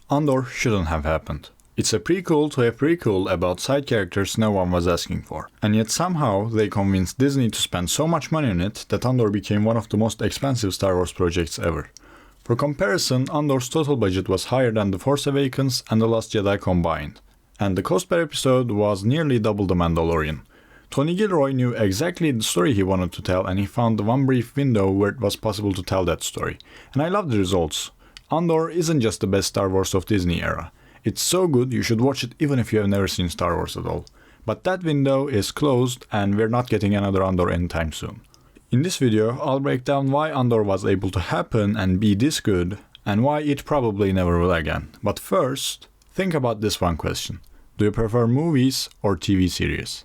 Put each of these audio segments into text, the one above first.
Andor shouldn't have happened. It's a prequel to a prequel about side characters no one was asking for. And yet somehow they convinced Disney to spend so much money on it that Andor became one of the most expensive Star Wars projects ever. For comparison, Andor's total budget was higher than The Force Awakens and The Last Jedi combined. And the cost per episode was nearly double The Mandalorian. Tony Gilroy knew exactly the story he wanted to tell, and he found the one brief window where it was possible to tell that story. And I love the results. Andor isn't just the best Star Wars of Disney era. It's so good you should watch it even if you have never seen Star Wars at all. But that window is closed and we're not getting another Andor anytime soon. In this video, I'll break down why Andor was able to happen and be this good, and why it probably never will again. But first, think about this one question. Do you prefer movies or TV series?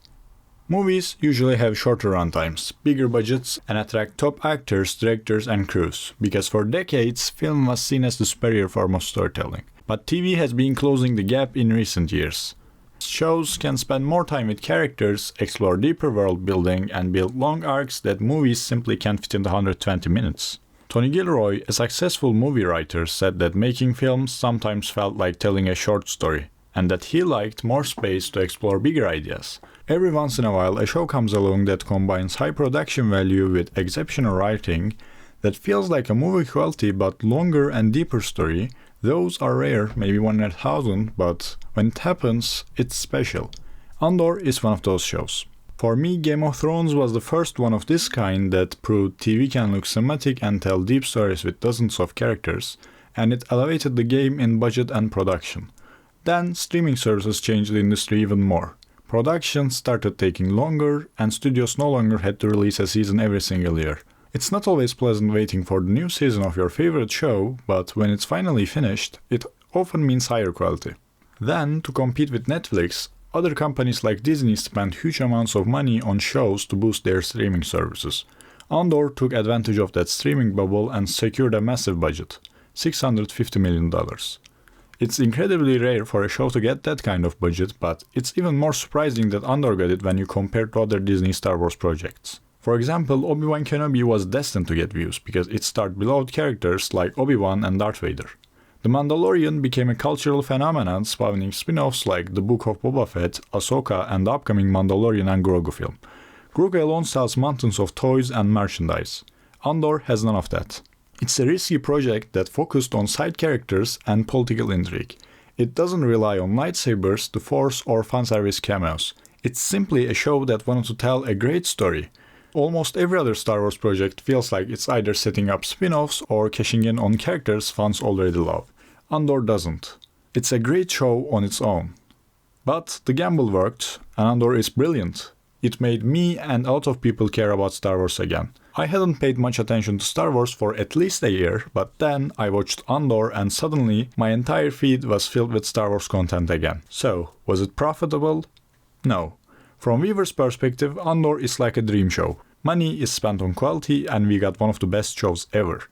Movies usually have shorter runtimes, bigger budgets, and attract top actors, directors, and crews, because for decades, film was seen as the superior form of storytelling. But TV has been closing the gap in recent years. Shows can spend more time with characters, explore deeper world building, and build long arcs that movies simply can't fit in the 120 minutes. Tony Gilroy, a successful movie writer, said that making films sometimes felt like telling a short story, and that he liked more space to explore bigger ideas. Every once in a while, a show comes along that combines high production value with exceptional writing that feels like a movie quality but longer and deeper story. Those are rare, maybe 1 in 1,000, but when it happens, it's special. Andor is one of those shows. For me, Game of Thrones was the first one of this kind that proved TV can look cinematic and tell deep stories with dozens of characters, and it elevated the game in budget and production. Then, streaming services changed the industry even more. Production started taking longer, and studios no longer had to release a season every single year. It's not always pleasant waiting for the new season of your favorite show, but when it's finally finished, it often means higher quality. Then, to compete with Netflix, other companies like Disney spent huge amounts of money on shows to boost their streaming services. Andor took advantage of that streaming bubble and secured a massive budget, $650 million. It's incredibly rare for a show to get that kind of budget, but it's even more surprising that Andor got it when you compare to other Disney Star Wars projects. For example, Obi-Wan Kenobi was destined to get views because it starred beloved characters like Obi-Wan and Darth Vader. The Mandalorian became a cultural phenomenon, spawning spin-offs like The Book of Boba Fett, Ahsoka, and the upcoming Mandalorian and Grogu film. Grogu alone sells mountains of toys and merchandise. Andor has none of that. It's a risky project that focused on side characters and political intrigue. It doesn't rely on lightsabers, the Force, or fanservice cameos. It's simply a show that wanted to tell a great story. Almost every other Star Wars project feels like it's either setting up spin-offs or cashing in on characters fans already love. Andor doesn't. It's a great show on its own. But the gamble worked, and Andor is brilliant. It made me and a lot of people care about Star Wars again. I hadn't paid much attention to Star Wars for at least a year, but then I watched Andor and suddenly my entire feed was filled with Star Wars content again. So, was it profitable? No. From viewers' perspective, Andor is like a dream show. Money is spent on quality and we got one of the best shows ever.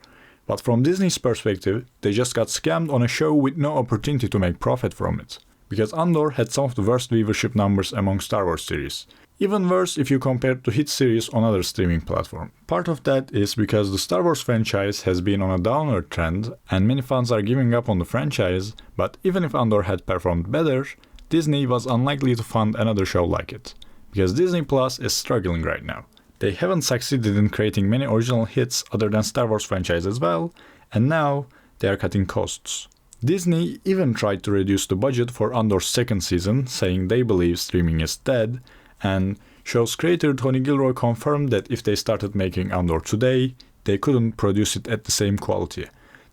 But from Disney's perspective, they just got scammed on a show with no opportunity to make profit from it. Because Andor had some of the worst viewership numbers among Star Wars series. Even worse if you compare it to hit series on other streaming platforms. Part of that is because the Star Wars franchise has been on a downward trend and many fans are giving up on the franchise, but even if Andor had performed better, Disney was unlikely to fund another show like it. Because Disney Plus is struggling right now. They haven't succeeded in creating many original hits other than Star Wars franchise as well, and now they are cutting costs. Disney even tried to reduce the budget for Andor's second season, saying they believe streaming is dead, and show's creator Tony Gilroy confirmed that if they started making Andor today, they couldn't produce it at the same quality.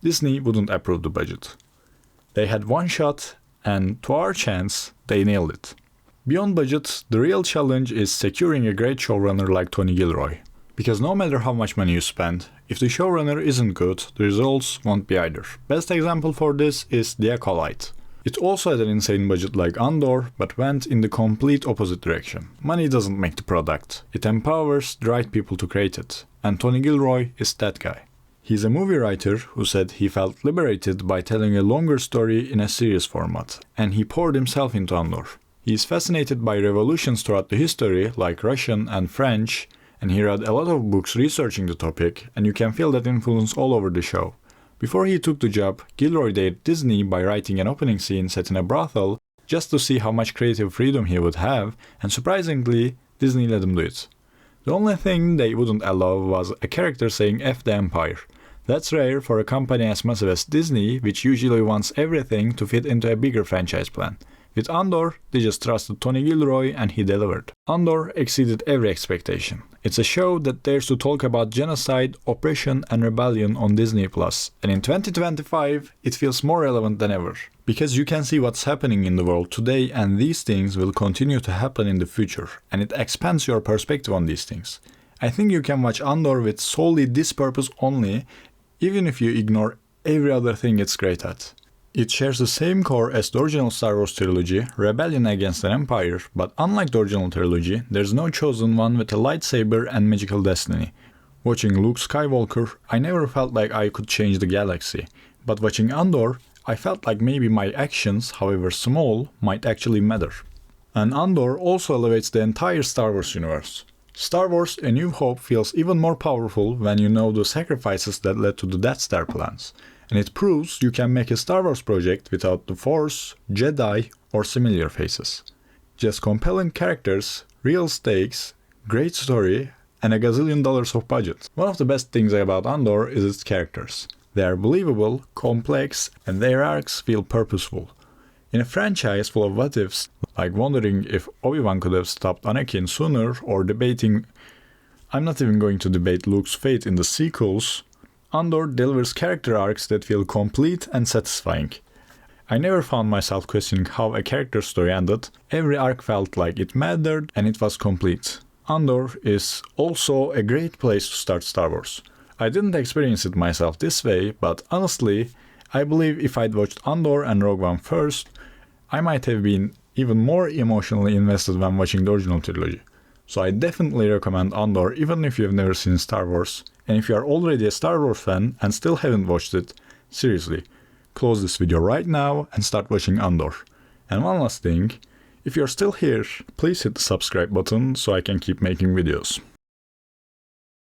Disney wouldn't approve the budget. They had one shot, and to our chance, they nailed it. Beyond budget, the real challenge is securing a great showrunner like Tony Gilroy. Because no matter how much money you spend, if the showrunner isn't good, the results won't be either. Best example for this is The Acolyte. It also had an insane budget like Andor, but went in the complete opposite direction. Money doesn't make the product. It empowers the right people to create it. And Tony Gilroy is that guy. He's a movie writer who said he felt liberated by telling a longer story in a series format, and he poured himself into Andor. He is fascinated by revolutions throughout the history, like Russian and French, and he read a lot of books researching the topic, and you can feel that influence all over the show. Before he took the job, Gilroy dared Disney by writing an opening scene set in a brothel just to see how much creative freedom he would have, and surprisingly, Disney let him do it. The only thing they wouldn't allow was a character saying F the Empire. That's rare for a company as massive as Disney, which usually wants everything to fit into a bigger franchise plan. With Andor, they just trusted Tony Gilroy and he delivered. Andor exceeded every expectation. It's a show that dares to talk about genocide, oppression and rebellion on Disney+, and in 2025 it feels more relevant than ever. Because you can see what's happening in the world today and these things will continue to happen in the future, and it expands your perspective on these things. I think you can watch Andor with solely this purpose only, even if you ignore every other thing it's great at. It shares the same core as the original Star Wars trilogy, rebellion against an empire, but unlike the original trilogy, there's no chosen one with a lightsaber and magical destiny. Watching Luke Skywalker, I never felt like I could change the galaxy, but watching Andor, I felt like maybe my actions, however small, might actually matter. And Andor also elevates the entire Star Wars universe. Star Wars A New Hope feels even more powerful when you know the sacrifices that led to the Death Star plans. And it proves you can make a Star Wars project without the Force, Jedi, or similar faces. Just compelling characters, real stakes, great story, and a gazillion dollars of budget. One of the best things about Andor is its characters. They are believable, complex, and their arcs feel purposeful. In a franchise full of what-ifs, like wondering if Obi-Wan could have stopped Anakin sooner, or debating, I'm not even going to debate Luke's fate in the sequels, Andor delivers character arcs that feel complete and satisfying. I never found myself questioning how a character story ended. Every arc felt like it mattered and it was complete. Andor is also a great place to start Star Wars. I didn't experience it myself this way, but honestly, I believe if I'd watched Andor and Rogue One first, I might have been even more emotionally invested when watching the original trilogy. So I definitely recommend Andor even if you've never seen Star Wars, and if you are already a Star Wars fan and still haven't watched it, seriously, close this video right now and start watching Andor. And one last thing, if you're still here, please hit the subscribe button so I can keep making videos.